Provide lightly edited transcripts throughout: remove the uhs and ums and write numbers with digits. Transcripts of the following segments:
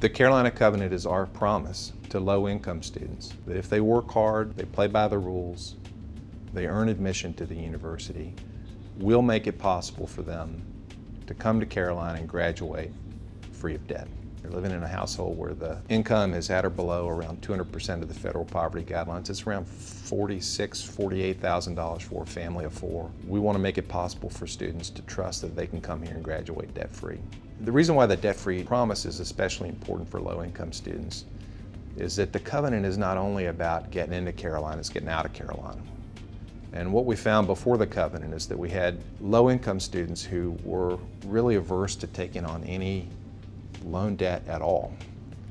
The Carolina Covenant is our promise to low-income students that if they work hard, they play by the rules, they earn admission to the university, we'll make it possible for them to come to Carolina and graduate free of debt. They're living in a household where the income is at or below around 200% of the federal poverty guidelines. It's around $46,000, $48,000 for a family of four. We want to make it possible for students to trust that they can come here and graduate debt-free. The reason why the debt-free promise is especially important for low-income students is that the covenant is not only about getting into Carolina, it's getting out of Carolina. And what we found before the covenant is that we had low-income students who were really averse to taking on any loan debt at all.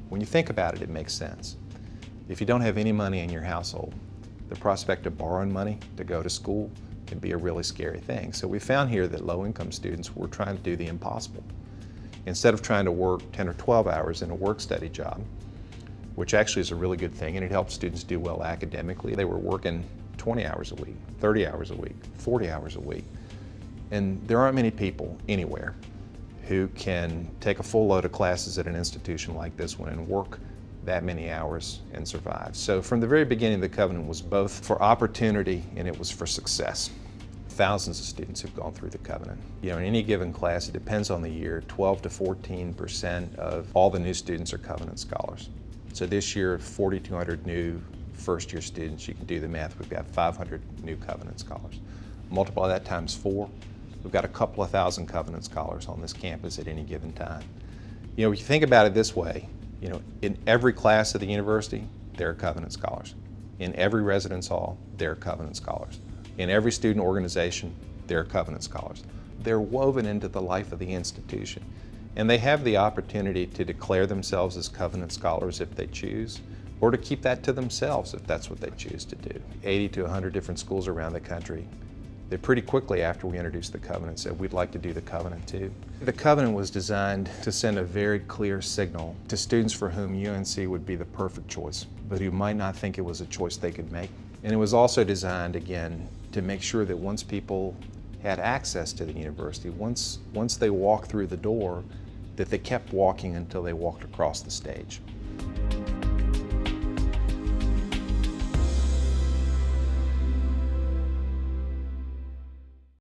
When you think about it, it makes sense. If you don't have any money in your household, the prospect of borrowing money to go to school can be a really scary thing. So we found here that low-income students were trying to do the impossible. Instead of trying to work 10 or 12 hours in a work-study job, which actually is a really good thing and it helps students do well academically, they were working 20 hours a week, 30 hours a week, 40 hours a week. And there aren't many people anywhere who can take a full load of classes at an institution like this one and work that many hours and survive. So from the very beginning, the covenant was both for opportunity and it was for success. Thousands of students have gone through the covenant. You know, in any given class, it depends on the year, 12 to 14% of all the new students are covenant scholars. So this year, 4,200 new first-year students, you can do the math, we've got 500 new covenant scholars. Multiply that times 4, we've got a couple of thousand covenant scholars on this campus at any given time. You know, if you think about it this way, you know, in every class of the university, there are covenant scholars. In every residence hall, there are covenant scholars. In every student organization, there are covenant scholars. They're woven into the life of the institution. And they have the opportunity to declare themselves as covenant scholars if they choose, or to keep that to themselves if that's what they choose to do. 80 to 100 different schools around the country, they pretty quickly after we introduced the covenant said, we'd like to do the covenant too. The covenant was designed to send a very clear signal to students for whom UNC would be the perfect choice, but who might not think it was a choice they could make. And it was also designed, again, to make sure that once people had access to the university, once they walked through the door, that they kept walking until they walked across the stage.